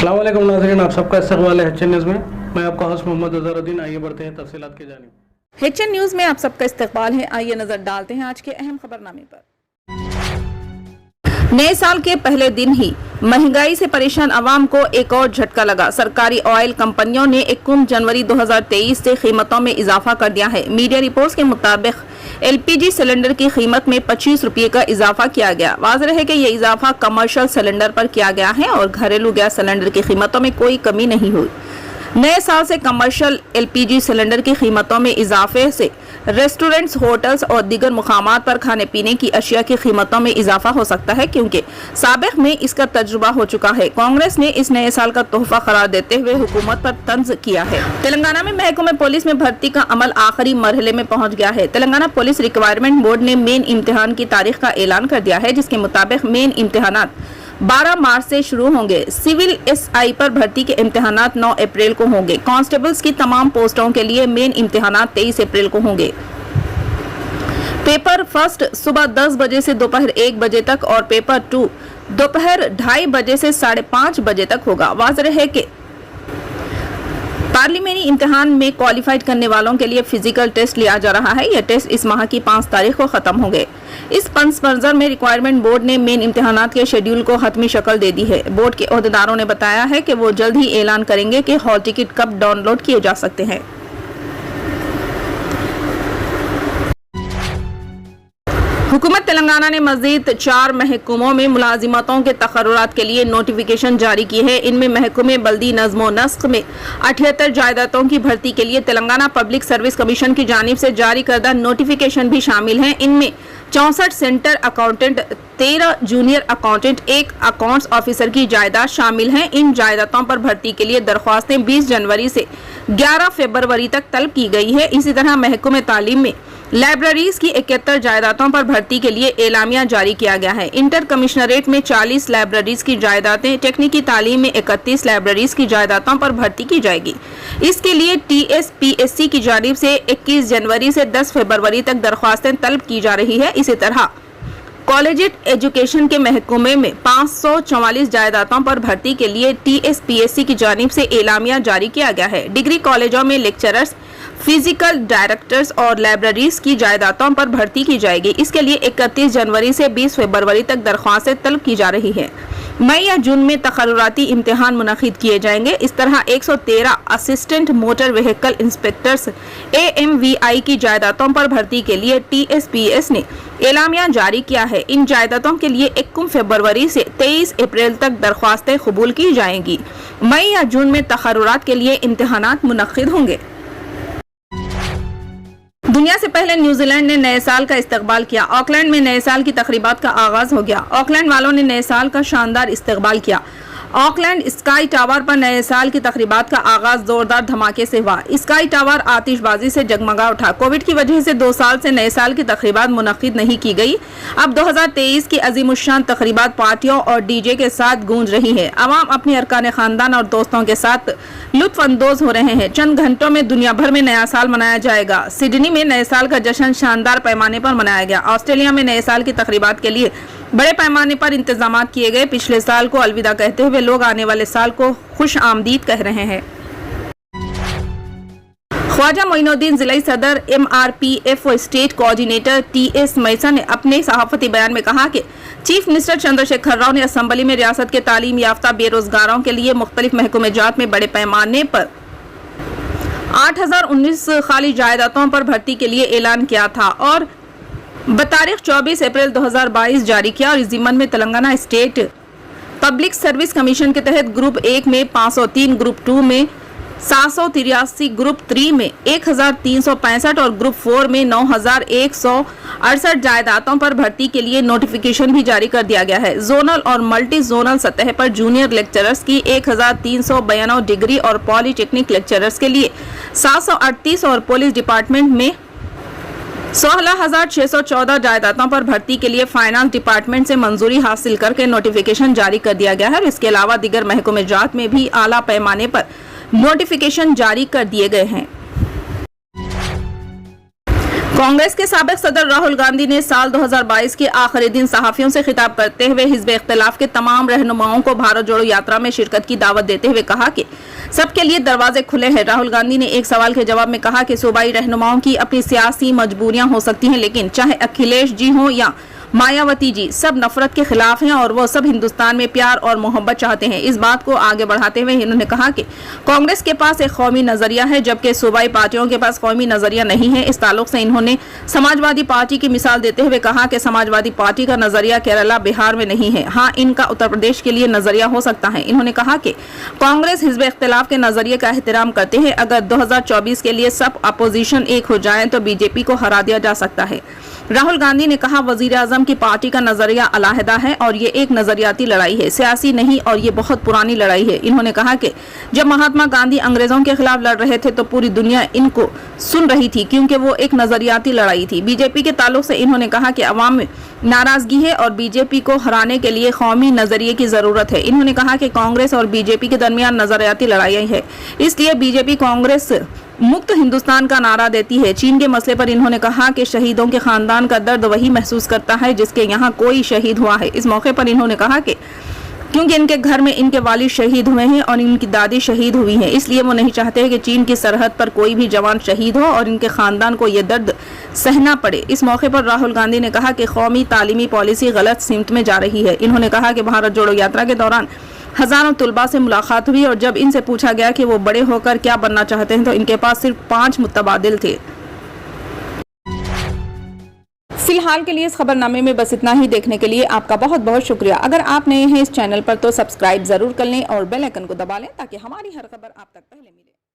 अस्सलाम वालेकुम नाज़रीन, आप सबका इस्तकबाल है HN न्यूज़ में। मैं आपका होस्ट मोहम्मद अज़हरुद्दीन। आइए बढ़ते हैं तफसीलात की जानिब। HN न्यूज़ में आप सबका इस्तकबाल है। आइए नजर डालते हैं आज के अहम खबरनामे पर। नए साल के पहले दिन ही महंगाई से परेशान आवाम को एक और झटका लगा। सरकारी ऑयल कंपनियों ने 21 जनवरी 2023 से कीमतों में इजाफा कर दिया है। मीडिया रिपोर्ट्स के मुताबिक LPG सिलेंडर की कीमत में 25 रुपये का इजाफा किया गया। वाज़ेह है कि यह इजाफा कमर्शियल सिलेंडर पर किया गया है और घरेलू गैस सिलेंडर की कीमतों में कोई कमी नहीं हुई। नए साल से कमर्शियल LPG सिलेंडर की कीमतों में इजाफे से रेस्टोरेंट्स, होटल्स और दीगर मुकामात पर खाने पीने की अशिया की कीमतों में इजाफा हो सकता है, क्योंकि साबिक में इसका तजुर्बा हो चुका है। कांग्रेस ने इस नए साल का तोहफा करार देते हुए हुकूमत पर तंज किया है। तेलंगाना में महकमे पुलिस में भर्ती का अमल आखिरी मरहले में पहुंच गया है। तेलंगाना पुलिस रिक्वायरमेंट बोर्ड ने मेन इम्तिहान की तारीख का ऐलान कर दिया है, जिसके मुताबिक मेन इम्तिहानात 12 मार्च से शुरू होंगे। सिविल SI पर भर्ती के इम्तिहानात 9 अप्रैल को होंगे। कांस्टेबल्स की तमाम पोस्टों के लिए मेन इम्तिहानात 23 अप्रैल को होंगे। पेपर फर्स्ट सुबह 10 बजे से दोपहर 1 बजे तक और पेपर 2 दोपहर 2:30 बजे से 5:30 बजे तक होगा। वाज़ेह है कि पार्लियामेंटी इम्तिहान में क्वालिफाइड करने वालों के लिए फिजिकल टेस्ट लिया जा रहा है। यह टेस्ट इस माह की 5 तारीख को खत्म होंगे। इस पस मंजर में रिक्वायरमेंट बोर्ड ने मेन इम्तिहानात के शेड्यूल को हतमी शक्ल दे दी है। बोर्ड के ओहदेदारों ने बताया है कि वो जल्द ही ऐलान करेंगे कि हॉल टिकट कब डाउनलोड किए जा सकते हैं। हुकूमत तेलंगाना ने मजीद 4 महकमों में मुलाजिमतों के तकर्रुरात के लिए नोटिफिकेशन जारी की है। इनमें महकमे बल्दी नज़्म व नस्क में 78 जायदादों की भर्ती के लिए तेलंगाना पब्लिक सर्विस कमीशन की जानिब से जारी करदा नोटिफिकेशन भी शामिल हैं। इनमें 64 centre accountant, 13 junior accountant, 1 accounts officer की जायदाद शामिल हैं। इन जायदादों पर भर्ती के लिए दरख्वास्तें 20 जनवरी से 11 फरवरी तक तलब की गई है। इसी तरह महकमे तालीम में लाइब्रेरीज की 71 जायदादों पर भर्ती के लिए एलामिया जारी किया गया है। इंटर कमिश्नरेट में 40 लाइब्रेरीज की जायदादें, टेक्निकी तालीम में 31 लाइब्रेरीज की जायदादों पर भर्ती की जाएगी। इसके लिए TSPSC की जानिब से 21 जनवरी से 10 फरवरी तक दरख्वास्तें तलब की जा रही है। इसी तरह कॉलेजिएट एजुकेशन के महकमे में 544 जायदादों पर भर्ती के लिए TSPSC की जानिब से एलामिया जारी किया गया है। डिग्री कॉलेजों में लेक्चरर्स, फिजिकल डायरेक्टर्स और लाइब्रेरीज की जायदादों पर भर्ती की जाएगी। इसके लिए 31 जनवरी से 20 फरवरी तक दरख्वास्तें तलब की जा रही है। मई या जून में तकर्रुराती इम्तिहान मुनक़िद किए जाएंगे। इस तरह 113 assistant motor vehicle inspectors AMVI की जायदादों पर भर्ती के लिए TSPS ने एलामिया जारी किया है। इन जायदादों के लिए 21 फरवरी से 23 अप्रैल तक दरख्वास्तें कबूल की जाएंगी। मई या जून में तकर्रुरात के लिए इम्तिहानात मुनक़िद होंगे। दुनिया से पहले न्यूजीलैंड ने नए साल का इस्तकबाल किया। ऑकलैंड में नए साल की तकरीबात का आगाज हो गया। ऑकलैंड वालों ने नए साल का शानदार इस्तकबाल किया। ऑकलैंड स्काई टावर पर नए साल की तकरीबात का आगाज जोरदार धमाके से हुआ। स्काई टावर आतिशबाजी से जगमगा उठा। कोविड की वजह से 2 साल से नए साल की तकरीबात मुनक़िद नहीं की गई। अब 2023 की अज़ीमुश्शान तकरीबात पार्टियों और DJ के साथ गूंज रही है। अवाम अपने अरकान खानदान और दोस्तों के साथ लुत्फ अंदोज हो रहे हैं। चंद घंटों में दुनिया भर में नया साल मनाया जाएगा। सिडनी में नए साल का जश्न शानदार पैमाने पर मनाया गया। ऑस्ट्रेलिया में नए साल की तकरीबात के लिए बड़े पैमाने पर इंतजामात किए गए। पिछले साल को अलविदा कहते हुए लोग आने वाले साल को खुश आमदीद कह रहे हैं। ख्वाजा मोइनुद्दीन जिला सदर MRPF व स्टेट कोऑर्डिनेटर TS मैसा ने अपने सहाफती बयान में कहा कि चीफ मिनिस्टर चंद्रशेखर राव ने असम्बली में रियासत के तालीम याफ्ता बेरोजगारों के लिए मुख्तलिफ महकमेजात में बड़े पैमाने पर 8019 खाली जायदादों पर भर्ती के लिए ऐलान किया था और बतारीख 24 अप्रैल 2022 जारी किया। और इस ज़िम्मन में Telangana state public service commission के तहत ग्रुप 1 में 503, ग्रुप 2 में 783, ग्रुप 3 में 1365 और ग्रुप 4 में 9168 जायदादों पर भर्ती के लिए नोटिफिकेशन भी जारी कर दिया गया है। जोनल और मल्टी जोनल सतह पर जूनियर लेक्चरर्स की 1392 डिग्री और पॉलीटेक्निक लेक्चरर्स के लिए 738 और पुलिस डिपार्टमेंट में 16,614 जायदादों पर भर्ती के लिए फाइनेंस डिपार्टमेंट से मंजूरी हासिल करके नोटिफिकेशन जारी कर दिया गया है। इसके अलावा दीगर महकमेजात में भी आला पैमाने पर नोटिफिकेशन जारी कर दिए गए हैं। कांग्रेस के साबिक सदर राहुल गांधी ने साल 2022 के आखिरी दिन सहाफियों से खिताब करते हुए हिज़्ब इख्तिलाफ के तमाम रहनुमाओं को भारत जोड़ो यात्रा में शिरकत की दावत देते हुए कहा कि सबके लिए दरवाजे खुले हैं। राहुल गांधी ने एक सवाल के जवाब में कहा कि सूबाई रहनुमाओं की अपनी सियासी मजबूरियां हो सकती हैं, लेकिन चाहे अखिलेश जी हों या मायावती जी, सब नफरत के खिलाफ हैं और वो सब हिंदुस्तान में प्यार और मोहब्बत चाहते हैं। इस बात को आगे बढ़ाते हुए इन्होंने कहा कि कांग्रेस के पास एक कौमी नजरिया है, जबकि सूबाई पार्टियों के पास कौमी नजरिया नहीं है। इस ताल्लुक से इन्होंने समाजवादी पार्टी की मिसाल देते हुए कहा कि समाजवादी पार्टी का नजरिया केरला, बिहार में नहीं है, हाँ इनका उत्तर प्रदेश के लिए नजरिया हो सकता है। इन्होंने कहा कि कांग्रेस हिज़्ब इख्तिलाफ के नजरिए का एहतराम करते हैं। अगर 2024 के लिए सब अपोजिशन एक हो जाए तो बीजेपी को हरा दिया जा सकता है। राहुल गांधी ने कहा वजीर आजम की पार्टी का नजरिया अलहदा है और ये एक नजरियाती लड़ाई है, सियासी नहीं, और ये बहुत पुरानी लड़ाई है। इन्होंने कहा कि जब महात्मा गांधी अंग्रेजों के खिलाफ लड़ रहे थे तो पूरी दुनिया इनको सुन रही थी, क्योंकि वो एक नजरियाती लड़ाई थी। बीजेपी के ताल्लुक से इन्होंने कहा कि अवाम में नाराजगी है और बीजेपी को हराने के लिए कौमी नजरिए की जरूरत है। इन्होंने कहा कि कांग्रेस और बीजेपी के दरमियान नजरियाती लड़ाई है, इसलिए बीजेपी कांग्रेस मुक्त हिंदुस्तान का नारा देती है। चीन के मसले पर इन्होंने कहा कि शहीदों के खानदान का दर्द वही महसूस करता है जिसके यहाँ कोई शहीद हुआ है। इस मौके पर इन्होंने कहा कि क्योंकि इनके घर में इनके वालिद शहीद हुए हैं और इनकी दादी शहीद हुई हैं, इसलिए वो नहीं चाहते कि चीन की सरहद पर कोई भी जवान शहीद हो और इनके खानदान को ये दर्द सहना पड़े। इस मौके पर राहुल गांधी ने कहा कि कौमी तालीमी पॉलिसी गलत सिमत में जा रही है। इन्होंने कहा कि भारत जोड़ो यात्रा के दौरान हजारों तुलबा से मुलाकात हुई और जब इनसे पूछा गया कि वो बड़े होकर क्या बनना चाहते हैं तो इनके पास सिर्फ 5 मुतबादिल थे। फिलहाल के लिए इस खबरनामे में बस इतना ही। देखने के लिए आपका बहुत बहुत शुक्रिया। अगर आप नए हैं इस चैनल पर तो सब्सक्राइब जरूर कर लें और बेल आइकन को दबा लें ताकि हमारी हर खबर आप तक पहले मिले।